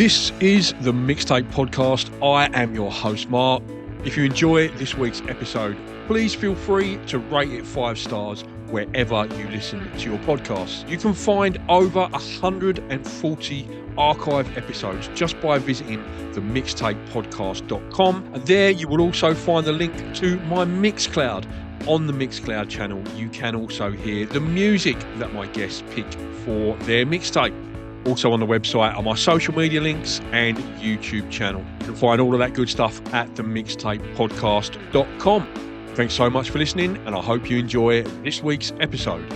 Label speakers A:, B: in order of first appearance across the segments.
A: This is the Mixtape podcast. I am your host, Mark. If you enjoy this week's episode, please feel free to rate it 5 stars wherever you listen to your podcasts. You can find over 140 archive episodes just by visiting themixtapepodcast.com. And there you will also find the link to my Mixcloud. On the Mixcloud channel, you can also hear the music that my guests pick for their mixtape. Also on the website are my social media links and YouTube channel. You can find all of that good stuff at themixtapepodcast.com. Thanks so much for listening, and I hope you enjoy this week's episode.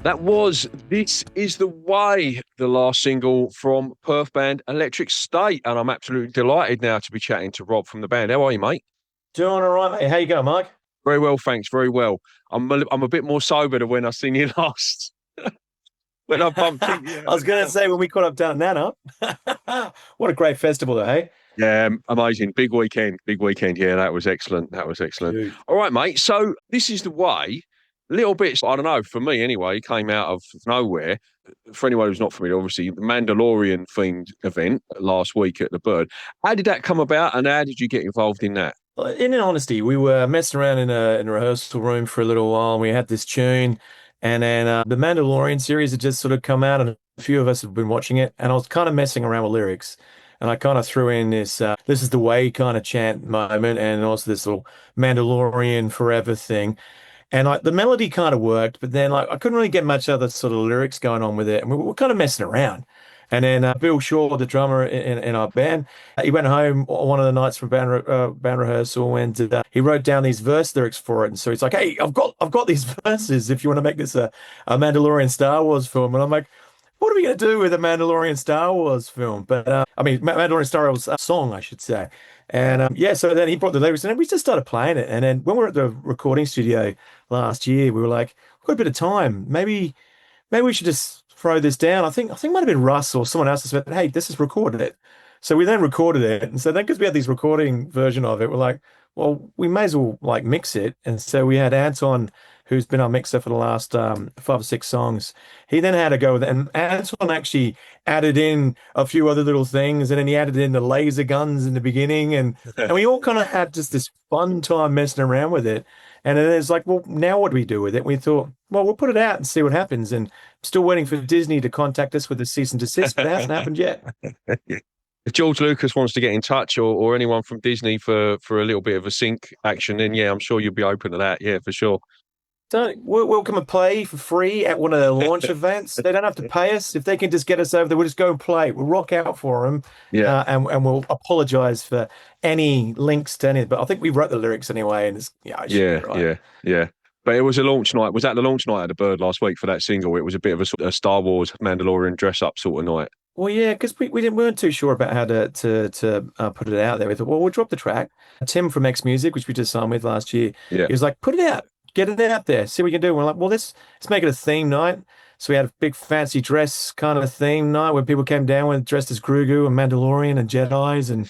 A: That was This Is The Way, the last single from Perth band Electric State, and I'm absolutely delighted now to be chatting to Rob from the band. How are you, mate?
B: Doing all right, mate. How you going, Mike?
A: Very well, thanks. Very well. I'm a bit more sober than when I seen you last. When I bumped into you.
B: I was going to say when we caught up down at Nana. What a great festival, though, hey?
A: Yeah, amazing. Big weekend. Yeah, that was excellent.
B: Dude.
A: All right, mate. So This Is The Way. Little bits, I don't know, for me anyway, came out of nowhere. For anyone who's not familiar, obviously, the Mandalorian themed event last week at the Bird. How did that come about, and how did you get involved in that?
B: In honesty, we were messing around in a rehearsal room for a little while, and we had this tune, and then the Mandalorian series had just sort of come out, and a few of us have been watching it, and I was kind of messing around with lyrics, and I kind of threw in this "This Is The Way" kind of chant moment, and also this little Mandalorian forever thing. And the melody kind of worked, but then I couldn't really get much other sort of lyrics going on with it. And we were kind of messing around. And then Bill Shaw, the drummer in our band, he went home one of the nights from band rehearsal, and he wrote down these verse lyrics for it. And so he's like, "Hey, I've got these verses. If you want to make this a Mandalorian Star Wars film," and I'm like, "What are we going to do with a Mandalorian Star Wars film?" But Mandalorian Star Wars song, I should say. And so then he brought the lyrics, and then we just started playing it. And then when we were at the recording studio last year, we were like, "We've got a bit of time. Maybe we should just throw this down." I think it might have been Russ or someone else that said, "Hey, this is recorded it." So we then recorded it, and so then because we had this recording version of it, we're like, "Well, we may as well mix it." And so we had Anton, who's been our mixer for the last 5 or 6 songs. He then had to go with it, and Anton actually added in a few other little things, and then he added in the laser guns in the beginning, and we all kind of had just this fun time messing around with it. And then it's like, well, now what do we do with it? And we thought, well, we'll put it out and see what happens. And I'm still waiting for Disney to contact us with a cease and desist, but it hasn't happened yet.
A: If George Lucas wants to get in touch, or anyone from Disney for a little bit of a sync action, then yeah, I'm sure you'll be open to that. Yeah, for sure.
B: We'll come and play for free at one of their launch events. They don't have to pay us. If they can just get us over there, we'll just go and play. We'll rock out for them.
A: Yeah.
B: And we'll apologize for any links to any. But I think we wrote the lyrics anyway. And it's,
A: yeah. But it was a launch night. Was that the launch night at the Bird last week for that single? It was a bit of a Star Wars Mandalorian dress up sort of night.
B: Well, yeah, because we weren't too sure about how to put it out there. We thought, well, we'll drop the track. Tim from X Music, which we just signed with last year, he was like, put it out. Get it out there, see what we can do. And we're like, well, let's make it a theme night. So we had a big fancy dress kind of theme night where people came down dressed as Grogu and Mandalorian and Jedis and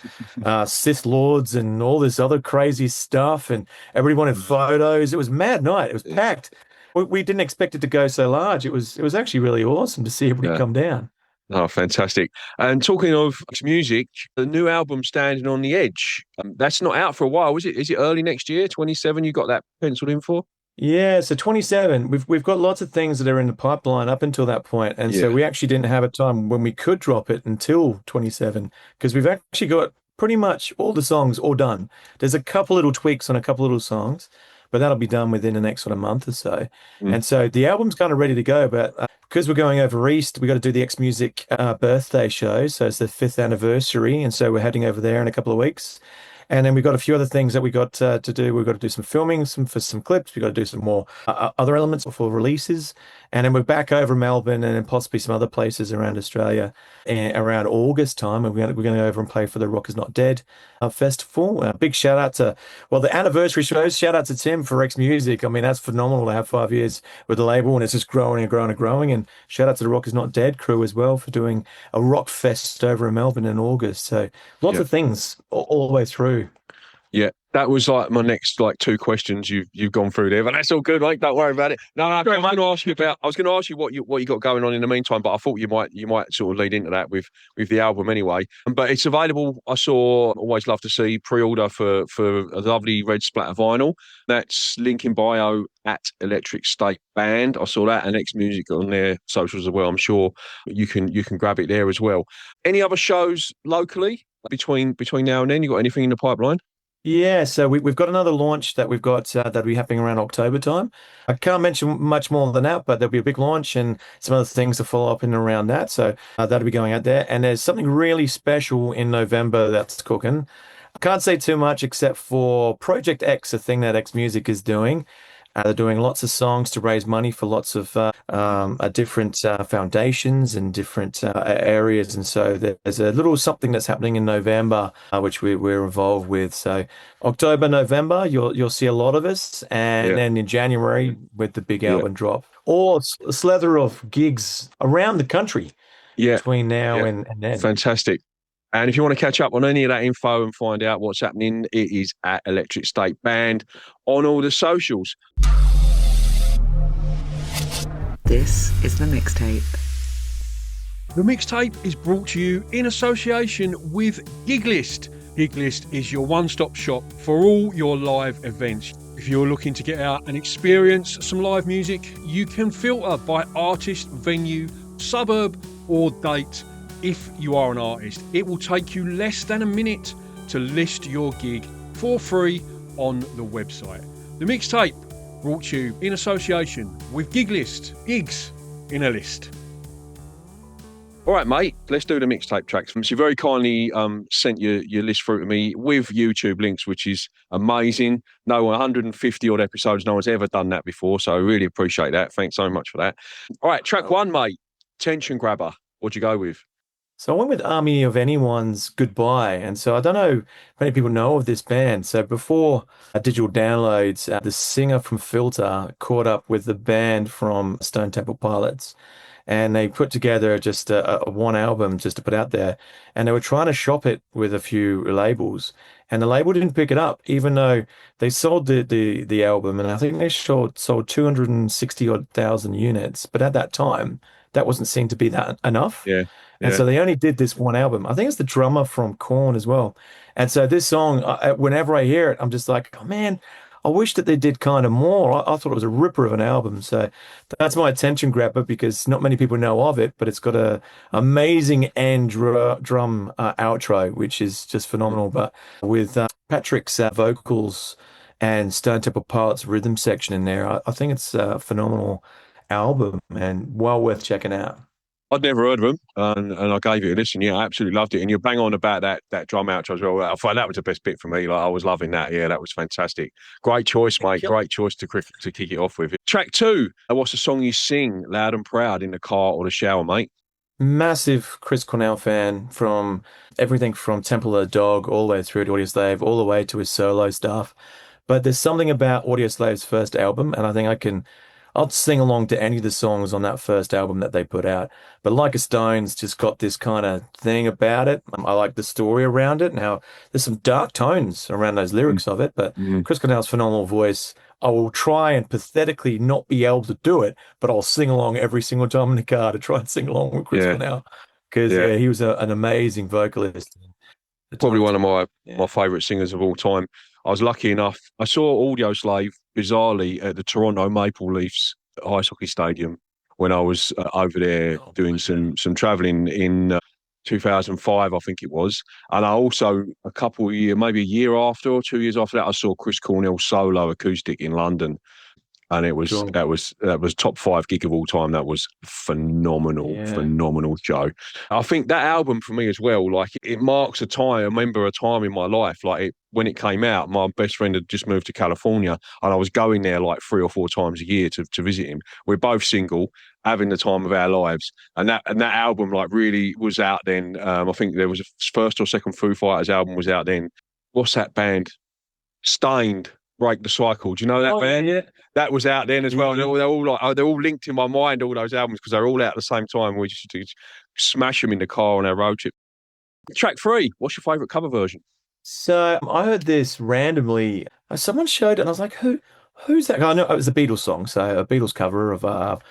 B: Sith Lords and all this other crazy stuff. And everybody wanted photos. It was a mad night. It was packed. We didn't expect it to go so large. It was actually really awesome to see everybody come down.
A: Oh, fantastic. And talking of music, the new album, Standing on the Edge, that's not out for a while, is it? Is it early next year, 27? You got that penciled in for?
B: Yeah, so 27. We've got lots of things that are in the pipeline up until that point. And so we actually didn't have a time when we could drop it until 27, because we've actually got pretty much all the songs all done. There's a couple little tweaks on a couple little songs, but that'll be done within the next sort of month or so. And so the album's kind of ready to go, but because we're going over east, we got to do the X Music birthday show. So it's the 5th anniversary. And so we're heading over there in a couple of weeks. And then we've got a few other things that we got to do. We've got to do some filming for some clips. We've got to do some more other elements for releases. And then we're back over Melbourne and then possibly some other places around Australia around August time. And we're going to go over and play for the Rock Is Not Dead festival. Big shout out to, the anniversary shows. Shout out to Tim for X Music. I mean, that's phenomenal to have 5 years with the label, and it's just growing and growing and growing. And shout out to the Rock Is Not Dead crew as well for doing a rock fest over in Melbourne in August. So lots of things all the way through.
A: Yeah, that was like my next like two questions you've gone through there, but that's all good, mate. Don't worry about it. No, no, I was going to ask you what you got going on in the meantime, but I thought you might sort of lead into that with the album anyway. But it's available. I saw. Always love to see pre-order for a lovely red splatter vinyl. That's link in bio at Electric State Band. I saw that and X Music on their socials as well. I'm sure you can grab it there as well. Any other shows locally between now and then? You got anything in the pipeline?
B: Yeah, so we've got another launch that we've got that'll be happening around October time. I can't mention much more than that, but there'll be a big launch and some other things to follow up in and around that. So that'll be going out there. And there's something really special in November that's cooking. I can't say too much except for Project X, a thing that X Music is doing. They're doing lots of songs to raise money for lots of different foundations and different areas. And so there's a little something that's happening in November, which we're involved with. So October, November, you'll see a lot of us, and
A: Yeah,
B: then in January with the big
A: yeah,
B: album drop, or a slather of gigs around the country
A: yeah,
B: between now
A: yeah.
B: and then.
A: Fantastic. And if you want to catch up on any of that info and find out what's happening, it is at Electric State Band on all the socials.
C: This is the mixtape.
A: The mixtape is brought to you in association with Giglist. Giglist is your one-stop shop for all your live events. If you're looking to get out and experience some live music, you can filter by artist, venue, suburb, or date. If you are an artist, it will take you less than a minute to list your gig for free on the website. The mixtape brought to you in association with Giglist. Gigs in a list. All right, mate, let's do the mixtape tracks. So you very kindly sent your list through to me with YouTube links, which is amazing. No 150 odd episodes, no one's ever done that before, so I really appreciate that. Thanks so much for that. All right, track one, mate, Tension Grabber. What'd you go with?
B: So I went with Army of Anyone's Goodbye. And so I don't know if many people know of this band. So before digital downloads, the singer from Filter caught up with the band from Stone Temple Pilots. And they put together just a one album just to put out there. And they were trying to shop it with a few labels. And the label didn't pick it up, even though they sold the album. And I think they sold 260 odd thousand units. But at that time, that wasn't seen to be that enough.
A: Yeah,
B: And
A: yeah,
B: so they only did this one album. I think it's the drummer from Korn as well. And so this song, whenever I hear it, I'm just like, oh man, I wish that they did kind of more. I thought it was a ripper of an album. So that's my attention grabber because not many people know of it, but it's got a amazing end drum outro, which is just phenomenal. But with Patrick's vocals and Stone Temple Pilots rhythm section in there, I think it's a phenomenal album and well worth checking out.
A: I'd never heard of them, and I gave it a listen. Yeah, I absolutely loved it. And you're bang on about that drum outro as well. I thought that was the best bit for me. Like I was loving that. Yeah, that was fantastic. Great choice, mate. Great choice to kick it off with. Track two. What's the song you sing loud and proud in the car or the shower, mate?
B: Massive Chris Cornell fan from everything from Temple of the Dog all the way through to Audioslave, all the way to his solo stuff. But there's something about Audioslave's first album, and I think I'll sing along to any of the songs on that first album that they put out. But Like a Stone's just got this kind of thing about it. I like the story around it and how there's some dark tones around those lyrics of it. But
A: Mm-hmm.
B: Chris Cornell's phenomenal voice. I will try and pathetically not be able to do it, but I'll sing along every single time in the car to try and sing along with Chris
A: Yeah,
B: Cornell because
A: yeah.
B: yeah, he was an amazing vocalist. The
A: Probably
B: time.
A: one of my
B: Yeah.
A: favourite singers of all time. I was lucky enough. I saw Audio Slave bizarrely at the Toronto Maple Leafs ice hockey stadium when I was over there
B: Oh,
A: doing some travelling in 2005, I think it was. And I also a couple of years, maybe a year after or 2 years after that, I saw Chris Cornell solo acoustic in London, and it was
B: sure.
A: that was top five gig of all time. That was phenomenal,
B: Yeah.
A: phenomenal show. I think that album for me as well, like it marks a time. I remember a time in my life, like when it came out. My best friend had just moved to California, and I was going there like 3 or 4 times a year to visit him. We're both single, having the time of our lives, and that album like really was out then. I think there was a first or second Foo Fighters album was out then. What's that band? Stained, Break the Cycle. Do you know that
B: Oh
A: band?
B: yeah.
A: That was out then as well.
B: Yeah.
A: They're all like they're all linked in my mind. All those albums because they're all out at the same time. We just smash them in the car on our road trip. Track three. What's your favourite cover version?
B: So I heard this randomly. Someone showed it, and I was like, who's that guy? I know it was a Beatles song, so a Beatles cover of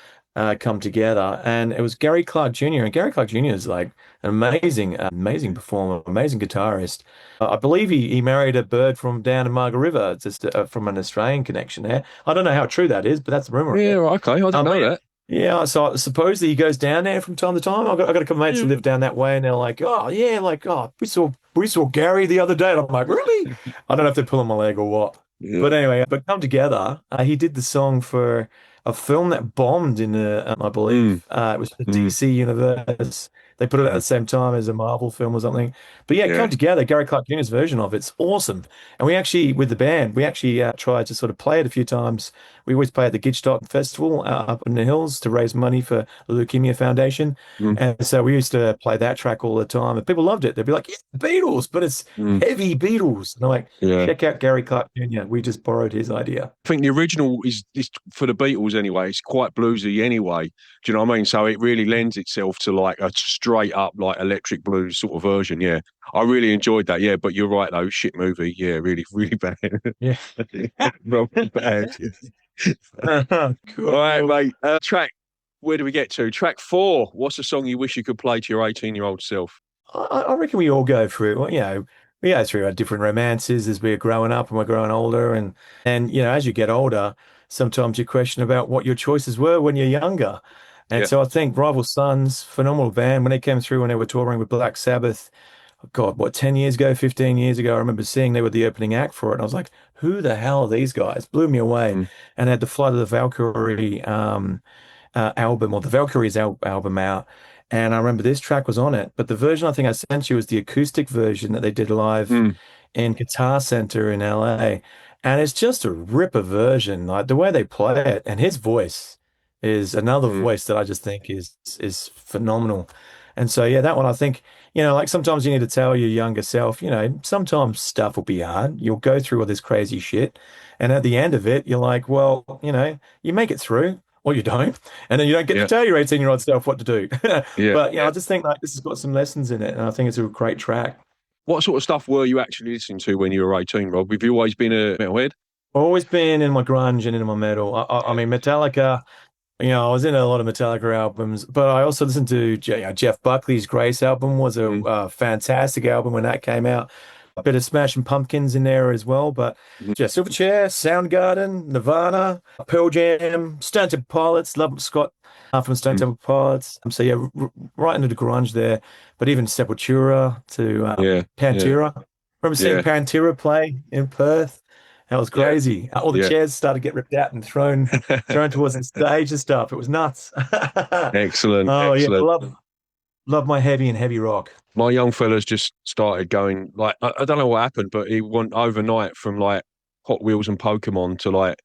B: Come Together, and it was Gary Clark Jr. And Gary Clark Jr. is like an amazing performer, amazing guitarist. I believe he married a bird from down in Margaret River, just from an Australian connection there. I don't know how true that is, but that's the rumor of
A: Yeah,
B: it.
A: okay. I didn't
B: But
A: know
B: yeah,
A: that.
B: yeah, so supposedly he goes down there from time to time. I got a couple mates who
A: Yeah.
B: live down that way, and they're like, "Oh yeah, like we saw Gary the other day." And I'm like, "Really?" I don't know if they're pulling my leg or what.
A: Yeah.
B: But anyway, but Come Together, he did the song for a film that bombed in I
A: Mm,
B: believe it was the
A: mm,
B: DC universe. They put it at
A: mm.
B: the same time as a Marvel film or something. But yeah, Come
A: Yeah.
B: Together, Gary Clark Jr.'s version of it's awesome. And we actually, with the band, we actually tried to sort of play it a few times. We always play at the Gidstock Festival up in the hills to raise money for the Leukemia Foundation.
A: Mm,
B: And so we used to play that track all the time, and people loved it. They'd be like, "Yeah, Beatles," but it's
A: mm.
B: heavy Beatles. And I'm like,
A: Yeah.
B: check out Gary Clark Jr. We just borrowed his idea.
A: I think the original is for the Beatles anyway. It's quite bluesy anyway. Do you know what I mean? So it really lends itself to like a straight up like electric blues sort of version. Yeah, I really enjoyed that. Yeah, but you're right though. Shit movie. Yeah, really, really bad.
B: Yeah.
A: Really bad. All right,
B: Cool.
A: mate. Track. Where do we get to? Track 4. What's a song you wish you could play to your 18-year-old self?
B: I reckon we all go through, well, we go through our different romances as we're growing up and we're growing older, and as you get older, sometimes you question about what your choices were when you're younger. And
A: Yeah.
B: so I think Rival Sons, phenomenal band, when they came through when they were touring with Black Sabbath, God, what, 10 years ago, 15 years ago, I remember seeing they were the opening act for it. And I was like, who the hell are these guys? Blew me away.
A: Mm,
B: And they had the Flight of the Valkyrie album, or the Valkyries album out. And I remember this track was on it, but the version I think I sent you was the acoustic version that they did live
A: mm,
B: in Guitar Center in LA. And it's just a ripper version, like the way they play it. And his voice is another
A: mm.
B: voice that I just think is phenomenal. And so yeah, that one I think, like sometimes you need to tell your younger self, sometimes stuff will be hard. You'll go through all this crazy shit. And at the end of it, you're like, well, you make it through or you don't. And then you don't get to
A: Yeah.
B: tell your 18-year-old self what to do.
A: Yeah.
B: But I just think like this has got some lessons in it. And I think it's a great track.
A: What sort of stuff were you actually listening to when you were 18, Rob? Have you always been a metalhead?
B: Always been in my grunge and in my metal. I mean, Metallica, I was in a lot of Metallica albums, but I also listened to Jeff Buckley's Grace album was a
A: Mm,
B: fantastic album when that came out. A bit of Smashing Pumpkins in there as well, but
A: mm,
B: yeah, Silverchair, Soundgarden, Nirvana, Pearl Jam, Stone Temple Pilots, love Scott from Stone
A: mm.
B: Temple Pilots. So yeah, right into the grunge there, but even Sepultura to
A: Yeah. Yeah.
B: Pantera. Remember seeing
A: Yeah.
B: Pantera play in Perth? That was
A: Yeah.
B: crazy. All the
A: Yeah.
B: chairs started to get ripped out and thrown towards the stage and stuff. It was nuts.
A: Excellent.
B: Oh yeah,
A: Excellent.
B: love my heavy and heavy rock.
A: My young fella's just started going like I don't know what happened, but he went overnight from like Hot Wheels and Pokemon to like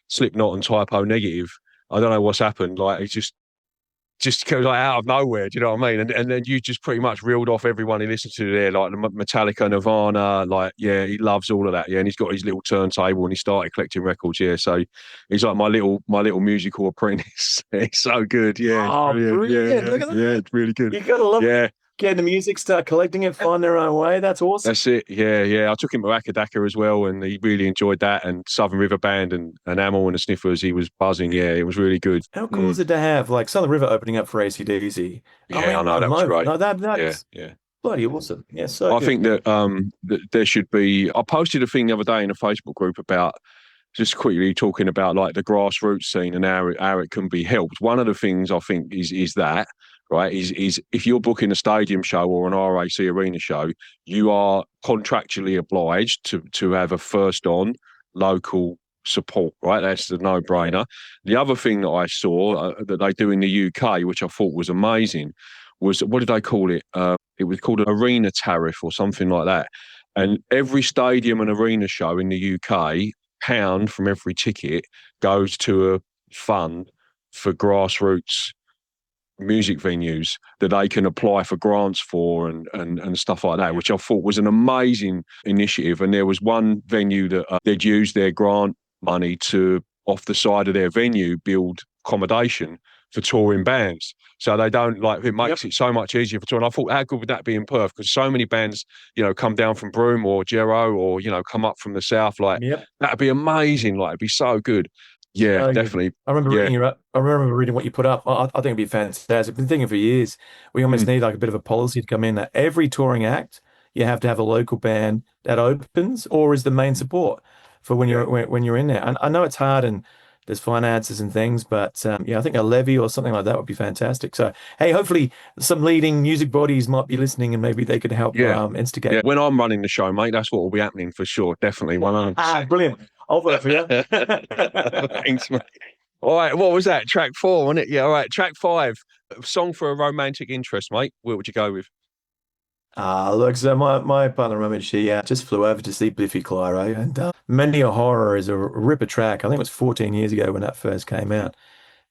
A: Slipknot and Typo Negative. I don't know what's happened. Like it's just goes like out of nowhere. Do you know what I mean? And then you just pretty much reeled off everyone he listened to there, like the Metallica, Nirvana. Like yeah, he loves all of that. Yeah, and he's got his little turntable and he started collecting records. Yeah, so he's like my little musical apprentice. It's so good. Yeah, it's
B: Oh,
A: brilliant.
B: brilliant.
A: Yeah,
B: Look at
A: yeah,
B: that.
A: it's really good.
B: You gotta love
A: Yeah.
B: getting the music, start collecting it, find their own way. That's awesome.
A: That's it. Yeah, yeah. I took him to Akadaka as well, and he really enjoyed that. And Southern River Band and Amel and the Sniffers, he was buzzing. Yeah, it was really good.
B: How cool
A: Mm.
B: is it to have like Southern River opening up for AC/DC? I
A: Yeah, I
B: mean,
A: know
B: what a
A: that was
B: moment.
A: great.
B: No, that
A: Yeah,
B: that's
A: yeah.
B: bloody awesome. Yeah, so
A: I
B: good.
A: think that there should be. I posted a thing the other day in a Facebook group about just quickly talking about like the grassroots scene and how it can be helped. One of the things I think is that right is if you're booking a stadium show or an RAC arena show, you are contractually obliged to have a first on local support. Right, that's the no brainer. The other thing that I saw that they do in the UK, which I thought was amazing, was what did they call it? It was called an arena tariff or something like that. And every stadium and arena show in the UK, pound from every ticket goes to a fund for grassroots music venues that they can apply for grants for and stuff like that, which I thought was an amazing initiative. And there was one venue that they'd used their grant money to, off the side of their venue, build accommodation for touring bands. So they don't like, it makes it so much easier for touring. I thought, how good would that be in Perth? Because so many bands, come down from Broome or Gero or, come up from the south. Like, that'd be amazing. Like, it'd be so good. Yeah,
B: So good.
A: definitely.
B: I remember reading I remember reading what you put up. I think it'd be fantastic. I've been thinking for years. We almost need like a bit of a policy to come in that every touring act you have to have a local band that opens or is the main support for when you're in there. And I know it's hard and there's finances and things, but I think a levy or something like that would be fantastic. So hey, hopefully some leading music bodies might be listening and maybe they could help instigate.
A: Yeah, when I'm running the show, mate, that's what will be happening for sure. Definitely. 100%.
B: Brilliant. I'll vote for you.
A: Thanks, mate. All right, what was that? Track 4, wasn't it? Yeah, all right. Track 5, a song for a romantic interest, mate. What would you go with?
B: Look, so my partner, Roman, she just flew over to see Biffy Clyro, and Many a Horror is a ripper track. I think it was 14 years ago when that first came out.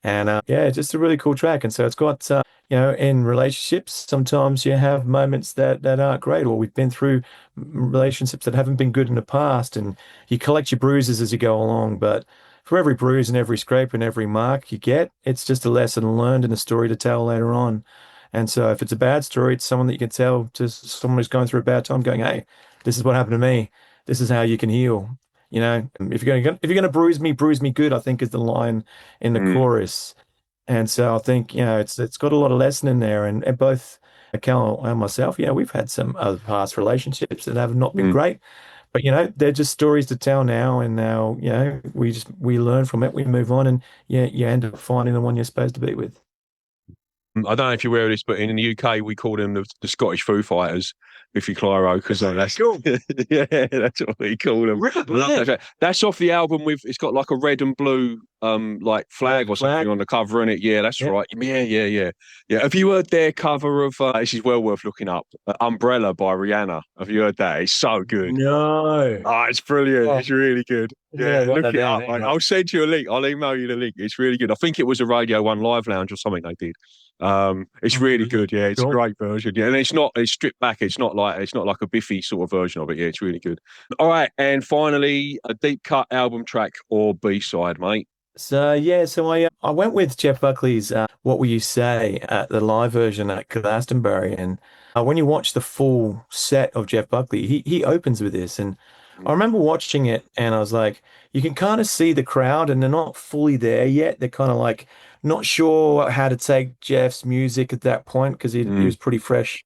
B: And just a really cool track. And so it's got, in relationships, sometimes you have moments that aren't great, or we've been through relationships that haven't been good in the past, and you collect your bruises as you go along. But for every bruise and every scrape and every mark you get, it's just a lesson learned and a story to tell later on. And so if it's a bad story, it's someone that you can tell to someone who's going through a bad time, going, "Hey, this is what happened to me. This is how you can heal." If you're gonna bruise me good, I think is the line in the chorus. And so I think, it's got a lot of lesson in there. And both Cal and myself, we've had some other past relationships that have not been great. But they're just stories to tell now, and now, we learn from it, we move on, and you end up finding the one you're supposed to be with.
A: I don't know if you're aware of this, but in the UK, we call them the Scottish Foo Fighters, Biffy Clyro, because that's cool. Yeah, that's what we call them. That's off the album it's got like a red and blue like flag or something on the cover, in it. Yeah, that's right. Yeah. Have you heard their cover of this is well worth looking up, Umbrella by Rihanna? Have you heard that? It's so good.
B: No.
A: Oh, it's brilliant. It's really good. Yeah, look it up, mate.
B: Right.
A: I'll send you a link. I'll email you the link. It's really good. I think it was a Radio 1 Live Lounge or something they did. It's really good. Yeah, it's a great version. Yeah, and it's stripped back. It's not like a Biffy sort of version of it. Yeah, it's really good. All right, and finally, a deep cut album track or B-side, mate.
B: So I went with Jeff Buckley's "What Will You Say" at the live version at Glastonbury, and when you watch the full set of Jeff Buckley, he opens with this, and I remember watching it, and I was like, you can kind of see the crowd, and they're not fully there yet. They're kind of like not sure how to take Jeff's music at that point because he was pretty fresh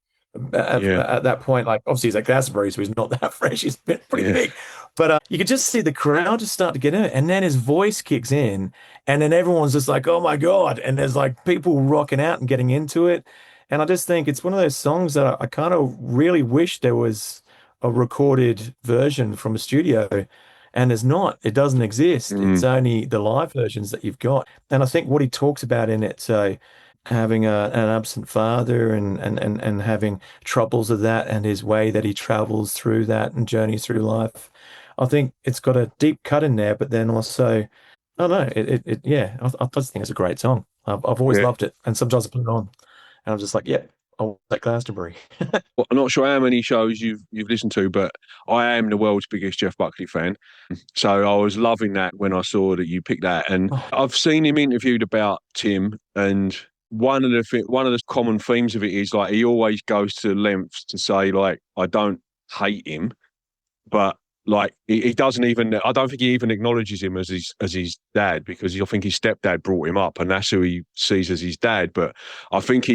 B: at that point. Like obviously he's at Glastonbury, so he's not that fresh. He's been pretty big. But you could just see the crowd just start to get in it. And then his voice kicks in. And then everyone's just like, oh my God. And there's like people rocking out and getting into it. And I just think it's one of those songs that I kind of really wish there was a recorded version from a studio. And there's not. It doesn't exist. It's only the live versions that you've got. And I think what he talks about in it, so having an absent father and having troubles of that and his way that he travels through that and journeys through life. I think it's got a deep cut in there, but then also, I don't know, I just think it's a great song. I've always loved it, and sometimes I put it on, and I'm just like, I'll take Glastonbury.
A: Well, I'm not sure how many shows you've listened to, but I am the world's biggest Jeff Buckley fan, so I was loving that when I saw that you picked that, and I've seen him interviewed about Tim, and one of the common themes of it is like he always goes to lengths to say like I don't hate him, but like he doesn't even. I don't think he even acknowledges him as his dad because I think his stepdad brought him up and that's who he sees as his dad. But I think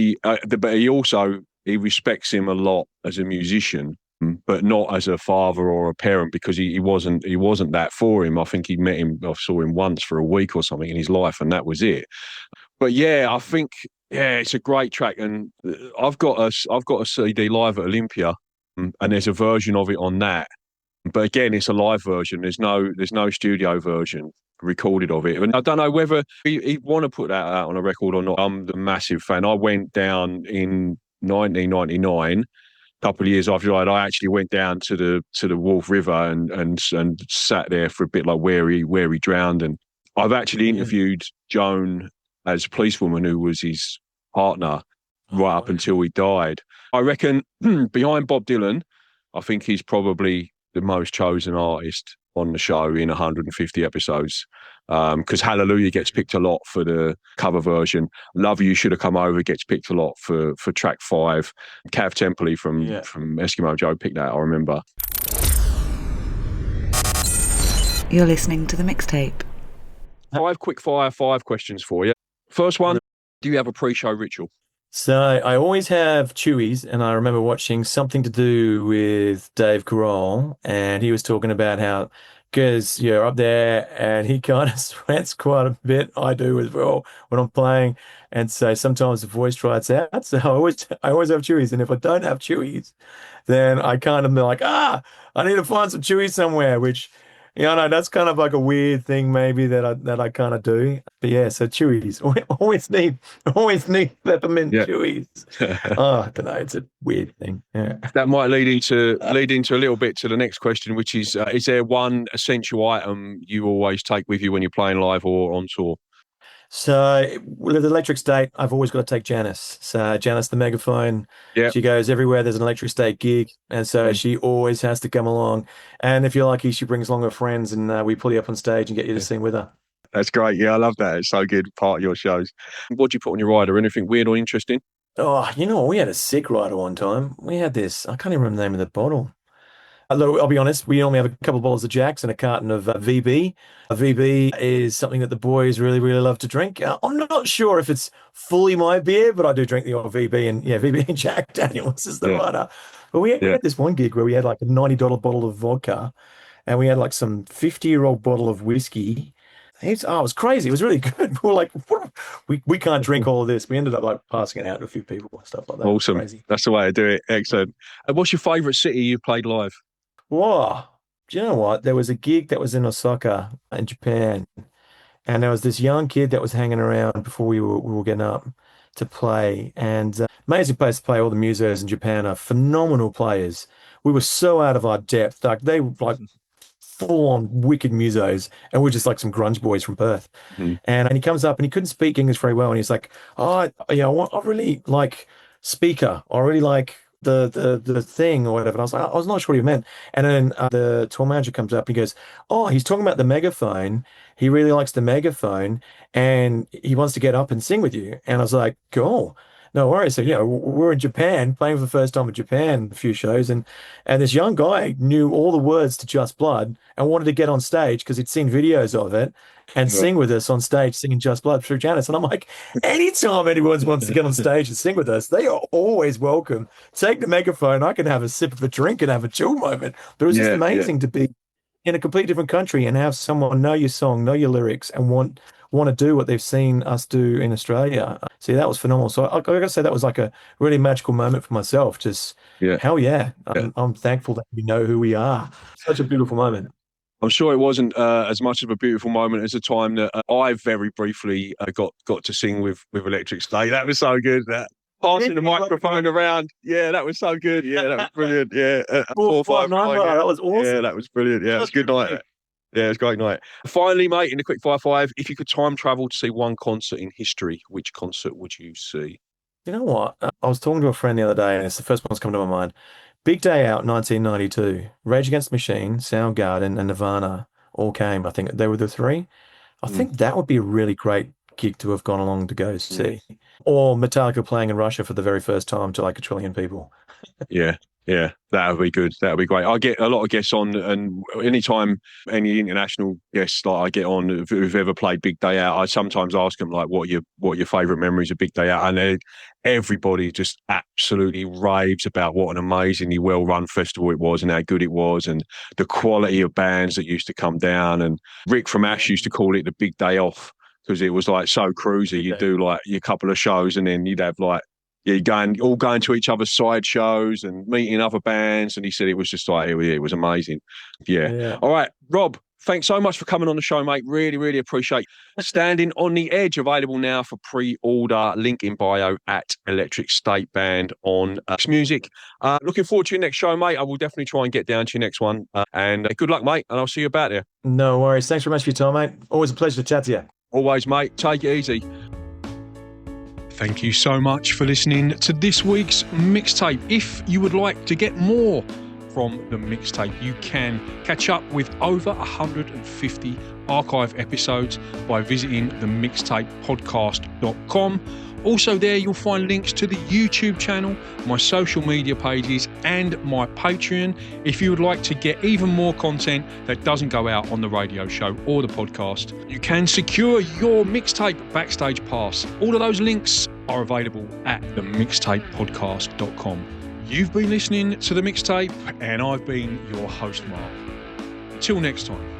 A: but he also respects him a lot as a musician, but not as a father or a parent because he wasn't that for him. I think I saw him once for a week or something in his life, and that was it. But yeah, I think it's a great track, and I've got a CD live at Olympia, and there's a version of it on that. But again, it's a live version. There's no studio version recorded of it. And I don't know whether he'd want to put that out on a record or not. I'm the massive fan. I went down in 1999, a couple of years after I actually went down to the Wolf River and sat there for a bit, like where he drowned. And I've actually interviewed Joan as a policewoman who was his partner right up until he died. I reckon behind Bob Dylan, I think he's probably the most chosen artist on the show in 150 episodes. Because Hallelujah gets picked a lot for the cover version. Love You Should Have Come Over gets picked a lot for track 5. Cav Templey from Eskimo Joe picked that, I remember.
C: You're listening to the Mixtape.
A: 5 quick fire 5 questions for you. First one, do you have a pre-show ritual?
B: So I always have Chewies, and I remember watching something to do with Dave Grohl, and he was talking about how, because you're up there, and he kind of sweats quite a bit. I do as well when I'm playing, and so sometimes the voice dries out. So I always have Chewies, and if I don't have Chewies, then I kind of be like, I need to find some Chewies somewhere, which. Yeah, no, that's kind of like a weird thing maybe that I kind of do. But yeah, so Chewies. Always need peppermint Chewies. I don't know, it's a weird thing. Yeah.
A: That might lead into a little bit to the next question, which is there one essential item you always take with you when you're playing live or on tour?
B: So with Electric State, I've always got to take Janice. So Janice, the megaphone, she goes everywhere there's an Electric State gig, and so she always has to come along. And if you're lucky, she brings along her friends, and we pull you up on stage and get you to sing with her.
A: That's great. Yeah, I love that. It's so good. Part of your shows. What do you put on your rider? Anything weird or interesting?
B: Oh, we had a sick rider one time. We had this. I can't even remember the name of the bottle. I'll be honest, we only have a couple of bottles of Jacks and a carton of VB. VB is something that the boys really, really love to drink. I'm not sure if it's fully my beer, but I do drink the old VB, and VB and Jack Daniels is the rider. But we had this one gig where we had like a $90 bottle of vodka, and we had like some 50-year-old bottle of whiskey. It was crazy. It was really good. We were like, we can't drink all of this. We ended up like passing it out to a few people and stuff like that.
A: Awesome.
B: Crazy.
A: That's the way to do it. Excellent. What's your favourite city you played live?
B: Whoa. Do you know what? There was a gig that was in Osaka in Japan, and there was this young kid that was hanging around before we were getting up to play, and amazing place to play. All the musos in Japan are phenomenal players. We were so out of our depth. Like they were like full-on wicked musos, and we're just like some grunge boys from Perth. And he comes up and he couldn't speak English very well, and he's like, I really like speaker. I really like the thing or whatever. And I was like, I was not sure what he meant. And then the tour manager comes up and he goes, he's talking about the megaphone. He really likes the megaphone and he wants to get up and sing with you. And I was like, cool. No worries. So, we're in Japan, playing for the first time in Japan, a few shows, and this young guy knew all the words to Just Blood and wanted to get on stage because he'd seen videos of it and sing with us on stage, singing Just Blood through Janice. And I'm like, anytime anyone wants to get on stage and sing with us, they are always welcome. Take the megaphone. I can have a sip of a drink and have a chill moment. But it was just amazing to be in a completely different country and have someone know your song, know your lyrics, and want to do what they've seen us do in Australia. See, that was phenomenal. So I gotta say that was like a really magical moment for myself. Just hell yeah. I'm thankful that we know who we are. Such a beautiful moment.
A: I'm sure it wasn't as much of a beautiful moment as the time that I very briefly got to sing with Electric State. That was so good. That passing the microphone around. Yeah, that was so good. Yeah, that was brilliant. Yeah.
B: 459. That was awesome.
A: Yeah, that was brilliant. Yeah, it was a good night. Yeah, it was a great night. Finally, mate, in the quick fire 5, if you could time travel to see one concert in history, which concert would you see?
B: You know what? I was talking to a friend the other day, and it's the first one that's come to my mind. Big Day Out, 1992. Rage Against the Machine, Soundgarden, and Nirvana all came. I think they were the 3. I think that would be a really great gig to have gone along to go see. Or Metallica playing in Russia for the very first time to like 1 trillion people.
A: Yeah, that would be good. That would be great. I get a lot of guests on, and anytime any international guests like I get on who've ever played Big Day Out, I sometimes ask them like, what are your favourite memories of Big Day Out? And everybody just absolutely raves about what an amazingly well-run festival it was and how good it was, and the quality of bands that used to come down. And Rick from Ash used to call it the Big Day Off because it was like so cruisy. You'd do like your couple of shows, and then you'd have like. Yeah, going to each other's side shows and meeting other bands. And he said it was just like, it was amazing. Yeah. All right, Rob, thanks so much for coming on the show, mate. Really, really appreciate Standing on the Edge, available now for pre-order. Link in bio at Electric State Band on Music. Looking forward to your next show, mate. I will definitely try and get down to your next one. And good luck, mate. And I'll see you about there.
B: No worries. Thanks very much for your time, mate. Always a pleasure to chat to you.
A: Always, mate. Take it easy. Thank you so much for listening to this week's Mixtape. If you would like to get more from the mixtape. You can catch up with over 150 archive episodes by visiting themixtapepodcast.com. Also there you'll find links to the YouTube channel, my social media pages and my Patreon if you would like to get even more content that doesn't go out on the radio show or the podcast. You can secure your mixtape backstage pass. All of those links are available at themixtapepodcast.com. You've been listening to The Mixtape and I've been your host, Mark. Until next time.